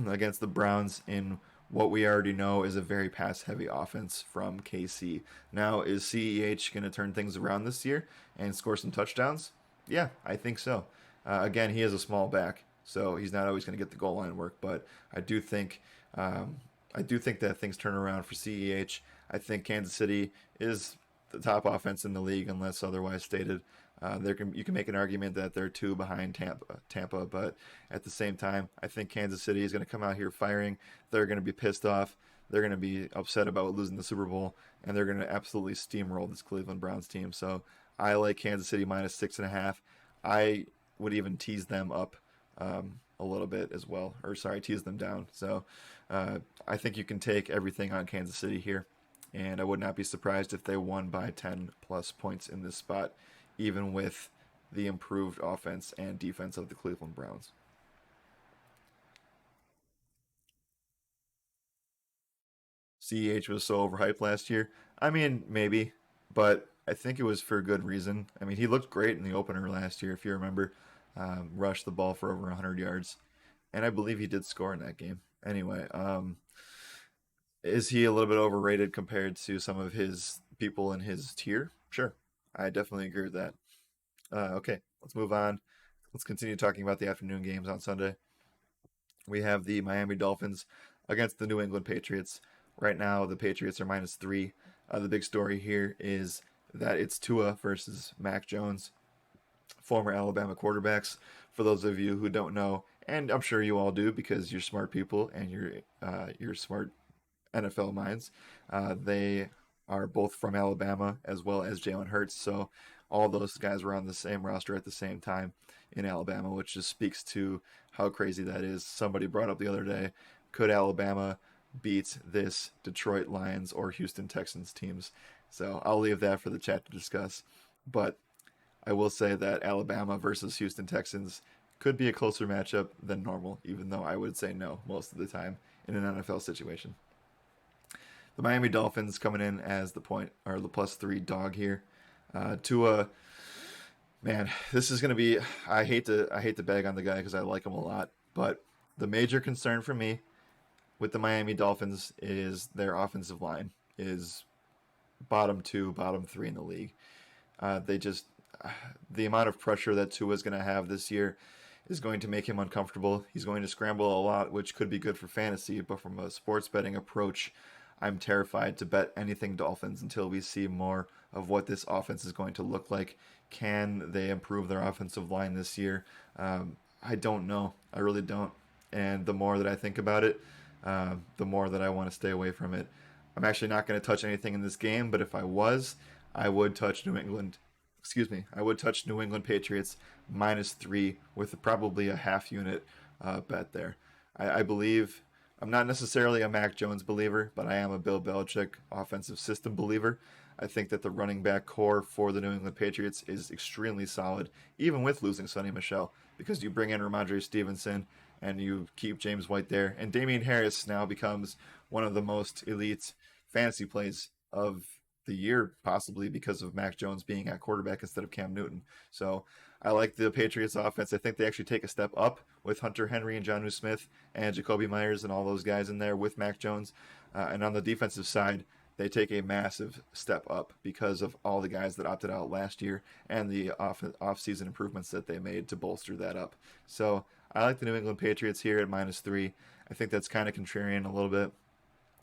against the Browns in what we already know is a very pass heavy offense from KC. Now, is CEH going to turn things around this year and score some touchdowns? Yeah, I think so. Again, he is a small back, so he's not always going to get the goal line work, but I do think that things turn around for CEH. I think Kansas City is the top offense in the league, unless otherwise stated. You can make an argument that they're two behind Tampa, but at the same time, I think Kansas City is going to come out here firing. They're going to be pissed off. They're going to be upset about losing the Super Bowl, and they're going to absolutely steamroll this Cleveland Browns team. So I like Kansas City minus 6.5. I would even tease them up a little bit as well, or sorry, tease them down. So I think you can take everything on Kansas City here, and I would not be surprised if they won by 10 plus points in this spot, even with the improved offense and defense of the Cleveland Browns. CEH was so overhyped last year. I mean, maybe, but I think it was for a good reason. I mean, he looked great in the opener last year, if you remember. Rushed the ball for over 100 yards, and I believe he did score in that game. Anyway, is he a little bit overrated compared to some of his people in his tier? Sure, I definitely agree with that. Okay, let's move on. Let's continue talking about the afternoon games on Sunday. We have the Miami Dolphins against the New England Patriots. Right now, the Patriots are minus 3. The big story here is that it's Tua versus Mac Jones, former Alabama quarterbacks. For those of you who don't know, and I'm sure you all do because you're smart people and you're smart NFL minds. They are both from Alabama as well as Jalen Hurts. So all those guys were on the same roster at the same time in Alabama, which just speaks to how crazy that is. Somebody brought up the other day, could Alabama beat this Detroit Lions or Houston Texans teams? So I'll leave that for the chat to discuss. But I will say that Alabama versus Houston Texans could be a closer matchup than normal, even though I would say no most of the time in an NFL situation. The Miami Dolphins coming in as the point or the +3 dog here. Tua, man, this is gonna be. I hate to bag on the guy because I like him a lot, but the major concern for me with the Miami Dolphins is their offensive line is bottom two, bottom three in the league. They just the amount of pressure that Tua is going to have this year is going to make him uncomfortable. He's going to scramble a lot, which could be good for fantasy, but from a sports betting approach, I'm terrified to bet anything Dolphins until we see more of what this offense is going to look like. Can they improve their offensive line this year? I don't know. I really don't. And the more that I think about it, the more that I want to stay away from it. I'm actually not going to touch anything in this game, but if I was, I would touch New England. Excuse me. I would touch New England Patriots -3 with probably a half unit bet there. I believe I'm not necessarily a Mac Jones believer, but I am a Bill Belichick offensive system believer. I think that the running back core for the New England Patriots is extremely solid, even with losing Sonny Michel, because you bring in Ramondre Stevenson and you keep James White there. And Damian Harris now becomes one of the most elite fantasy plays of the year, possibly because of Mac Jones being at quarterback instead of Cam Newton. So I like the Patriots offense. I think they actually take a step up with Hunter Henry and Jonnu Smith and Jacoby Myers and all those guys in there with Mac Jones. And on the defensive side, they take a massive step up because of all the guys that opted out last year and the off-season improvements that they made to bolster that up. So I like the New England Patriots here at -3. I think that's kind of contrarian a little bit.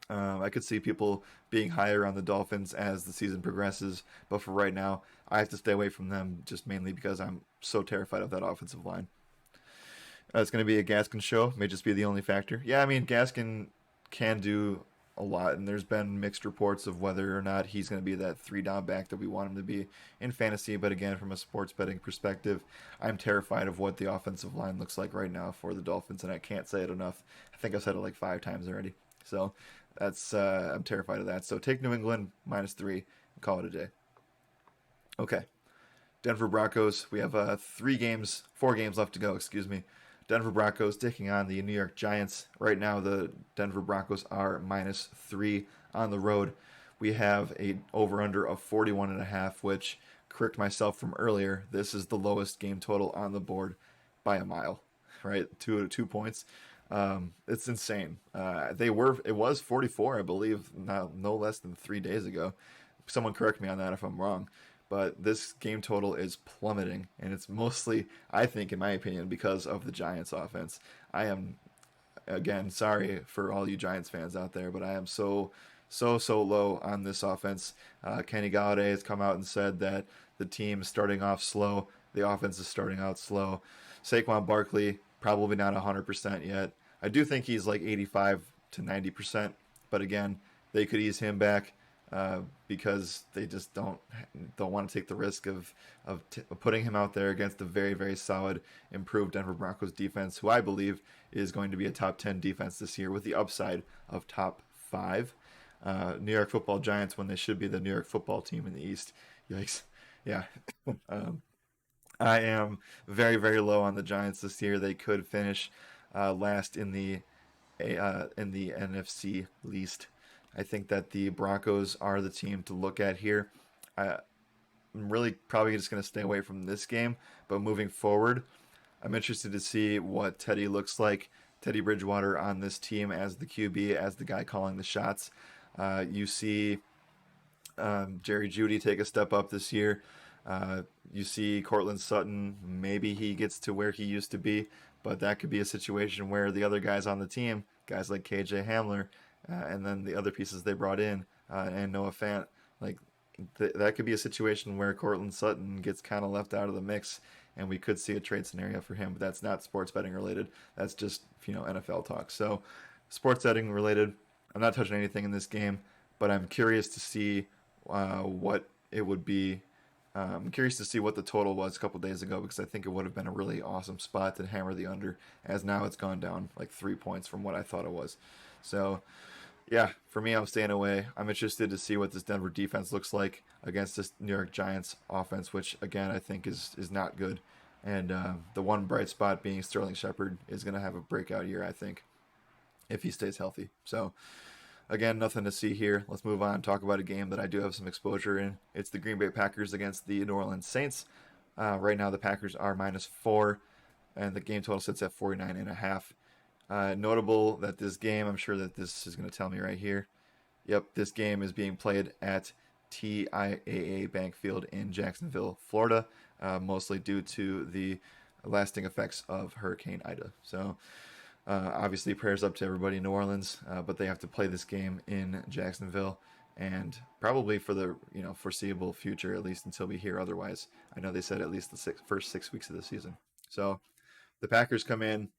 I could see people being higher on the Dolphins as the season progresses, but for right now, I have to stay away from them just mainly because I'm so terrified of that offensive line. It's going to be a Gaskin show. May just be the only factor. Yeah, I mean Gaskin can do a lot, and there's been mixed reports of whether or not he's going to be that three-down back that we want him to be in fantasy. But again, from a sports betting perspective, I'm terrified of what the offensive line looks like right now for the Dolphins, and I can't say it enough. I think I've said it like 5 times already. So that's I'm terrified of that. So take New England -3 and call it a day. Okay, Denver Broncos. We have 4 games left to go. Excuse me. Denver Broncos taking on the New York Giants. Right now, the Denver Broncos are -3 on the road. We have a over/under of 41.5, which, correct myself from earlier, this is the lowest game total on the board by a mile. Right, 2 points. It's insane. It was 44, I believe, no less than 3 days ago. Someone correct me on that if I'm wrong. But this game total is plummeting, and it's mostly, I think, in my opinion, because of the Giants' offense. I am, again, sorry for all you Giants fans out there, but I am so low on this offense. Kenny Galladay has come out and said that the team is starting off slow, the offense is starting out slow. Saquon Barkley, probably not 100% yet. I do think he's like 85 to 90%, but again, they could ease him back. Because they just don't want to take the risk of putting him out there against a very, very solid, improved Denver Broncos defense, who I believe is going to be a top 10 defense this year with the upside of top 5. New York Football Giants when they should be the New York Football team in the East. Yikes! Yeah, I am very, very low on the Giants this year. They could finish last in the NFC least. I think that the Broncos are the team to look at here. I'm really probably just going to stay away from this game, but moving forward, I'm interested to see what Teddy looks like. Teddy Bridgewater on this team as the QB, as the guy calling the shots. You see Jerry Jeudy take a step up this year. You see Cortland Sutton, maybe he gets to where he used to be, but that could be a situation where the other guys on the team, guys like KJ Hamler, and then the other pieces they brought in, and Noah Fant, like that could be a situation where Cortland Sutton gets kind of left out of the mix, and we could see a trade scenario for him. But that's not sports betting related. That's just NFL talk. So sports betting related, I'm not touching anything in this game, but I'm curious to see what it would be. I'm curious to see what the total was a couple days ago because I think it would have been a really awesome spot to hammer the under. As now it's gone down like 3 points from what I thought it was. So yeah, for me, I'm staying away. I'm interested to see what this Denver defense looks like against this New York Giants offense, which again I think is not good. And the one bright spot being Sterling Shepard is going to have a breakout year, I think, if he stays healthy. So again, nothing to see here. Let's move on and talk about a game that I do have some exposure in. It's the Green Bay Packers against the New Orleans Saints. Right now, the Packers are -4, and the game total sits at 49.5. Notable that this game, I'm sure that this is going to tell me right here. Yep, this game is being played at TIAA Bank Field in Jacksonville, Florida, mostly due to the lasting effects of Hurricane Ida. So obviously prayers up to everybody in New Orleans, but they have to play this game in Jacksonville and probably for the foreseeable future, at least until we hear otherwise. I know they said at least the first 6 weeks of the season. So the Packers come in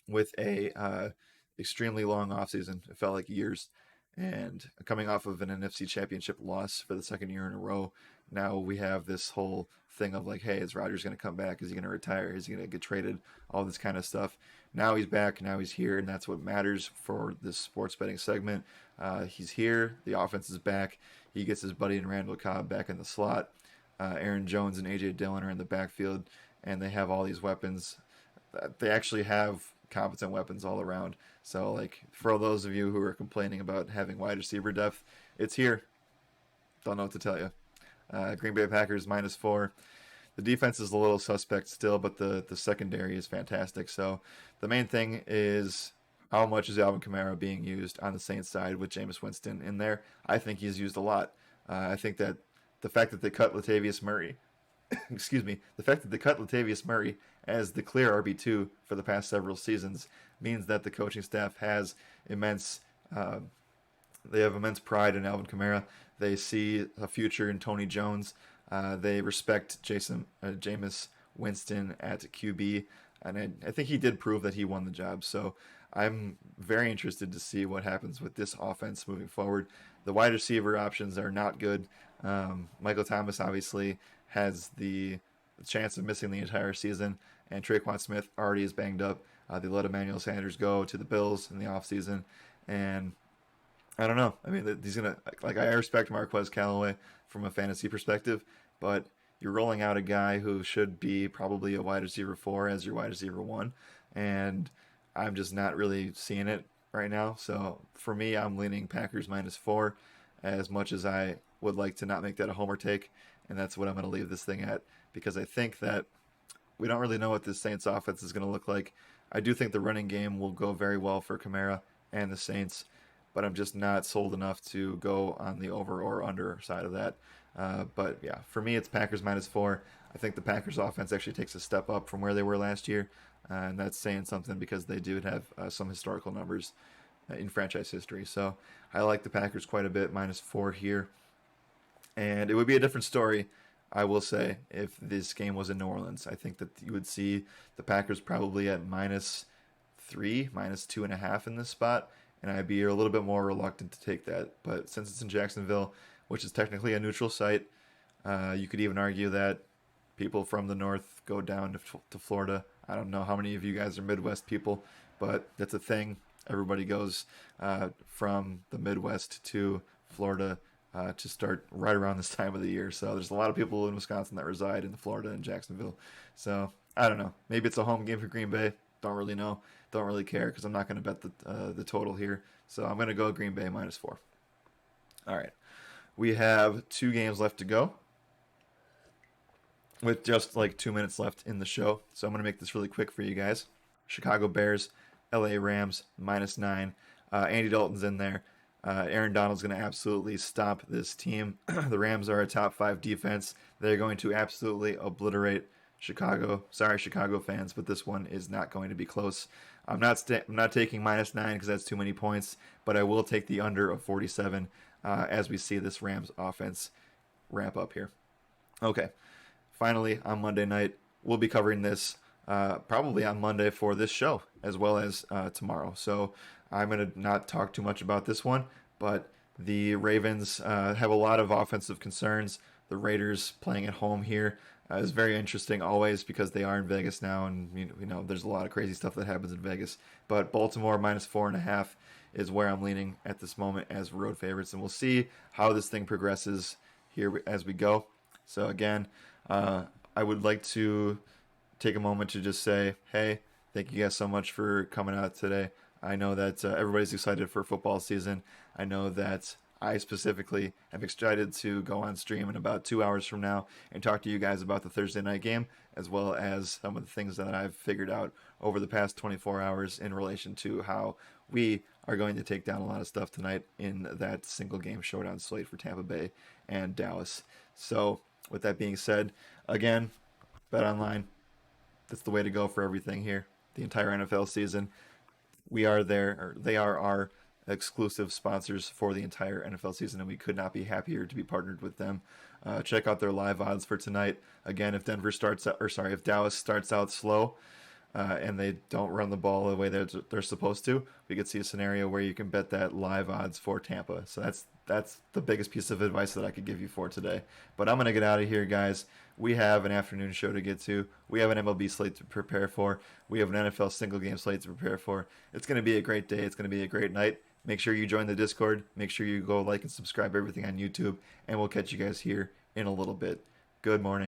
with a extremely long offseason. It felt like years. And coming off of an NFC Championship loss for the second year in a row, now we have this whole thing of like, hey, is Rodgers going to come back? Is he going to retire? Is he going to get traded? All this kind of stuff. Now he's back. Now he's here, and that's what matters for this sports betting segment. He's here. The offense is back. He gets his buddy and Randall Cobb back in the slot. Aaron Jones and A.J. Dillon are in the backfield, and they have all these weapons. They actually have competent weapons all around. So, like, for all those of you who are complaining about having wide receiver depth, it's here. Don't know what to tell you. Green Bay Packers -4. The defense is a little suspect still, but the secondary is fantastic. So the main thing is how much is Alvin Kamara being used on the Saints side with Jameis Winston in there? I think he's used a lot. I think that the fact that they cut Latavius Murray, excuse me, the fact that they cut Latavius Murray as the clear RB2 for the past several seasons means that the coaching staff has immense they have immense pride in Alvin Kamara. They see a future in Tony Jones. They respect Jameis Winston at QB, and I think he did prove that he won the job. So I'm very interested to see what happens with this offense moving forward. The wide receiver options are not good. Michael Thomas obviously has the chance of missing the entire season, and Traquan Smith already is banged up. They let Emmanuel Sanders go to the Bills in the offseason, and I don't know. I mean, he's gonna like. I respect Marquez Callaway from a fantasy perspective, but you're rolling out a guy who should be probably a wide receiver 4 as your wide receiver 1, and I'm just not really seeing it right now. So for me, I'm leaning Packers -4, as much as I would like to not make that a homer take, and that's what I'm going to leave this thing at, because I think that we don't really know what this Saints offense is going to look like. I do think the running game will go very well for Kamara and the Saints, but I'm just not sold enough to go on the over or under side of that. But yeah, for me, it's Packers -4. I think the Packers offense actually takes a step up from where they were last year, and that's saying something because they do have some historical numbers in franchise history. So I like the Packers quite a bit, -4 here. And it would be a different story, I will say, if this game was in New Orleans. I think that you would see the Packers probably at -3, -2.5 in this spot, and I'd be a little bit more reluctant to take that. But since it's in Jacksonville, which is technically a neutral site, you could even argue that people from the north go down to Florida. I don't know how many of you guys are Midwest people, but that's a thing. Everybody goes from the Midwest to Florida to start right around this time of the year. So there's a lot of people in Wisconsin that reside in Florida and Jacksonville. So I don't know. Maybe it's a home game for Green Bay. Don't really know. Don't really care because I'm not going to bet the total here. So I'm going to go Green Bay -4. All right. We have 2 games left to go with just like 2 minutes left in the show. So I'm going to make this really quick for you guys. Chicago Bears, LA Rams, -9. Andy Dalton's in there. Aaron Donald's going to absolutely stomp this team. The Rams are a top 5 defense. They're going to absolutely obliterate Chicago. Sorry, Chicago fans, but this one is not going to be close. I'm not taking -9 because that's too many points, but I will take the under of 47 as we see this Rams offense ramp up here. Okay, finally on Monday night, we'll be covering this probably on Monday for this show as well as tomorrow. So I'm going to not talk too much about this one, but the Ravens have a lot of offensive concerns. The Raiders playing at home here is very interesting always because they are in Vegas now, and you know there's a lot of crazy stuff that happens in Vegas. But Baltimore -4.5 is where I'm leaning at this moment as road favorites, and we'll see how this thing progresses here as we go. So again, I would like to take a moment to just say, hey, thank you guys so much for coming out today. I know that everybody's excited for football season. I know that I specifically am excited to go on stream in about 2 hours from now and talk to you guys about the Thursday night game, as well as some of the things that I've figured out over the past 24 hours in relation to how we are going to take down a lot of stuff tonight in that single game showdown slate for Tampa Bay and Dallas. So with that being said, again, BetOnline, that's the way to go for everything here. The entire NFL season. We are there, or they are our exclusive sponsors for the entire NFL season, and we could not be happier to be partnered with them. Check out their live odds for tonight. Again, if if Dallas starts out slow and they don't run the ball the way they're supposed to, we could see a scenario where you can bet that live odds for Tampa. So that's the biggest piece of advice that I could give you for today. But I'm gonna get out of here, guys. We have an afternoon show to get to. We have an MLB slate to prepare for. We have an NFL single game slate to prepare for. It's going to be a great day. It's going to be a great night. Make sure you join the Discord. Make sure you go like and subscribe everything on YouTube. And we'll catch you guys here in a little bit. Good morning.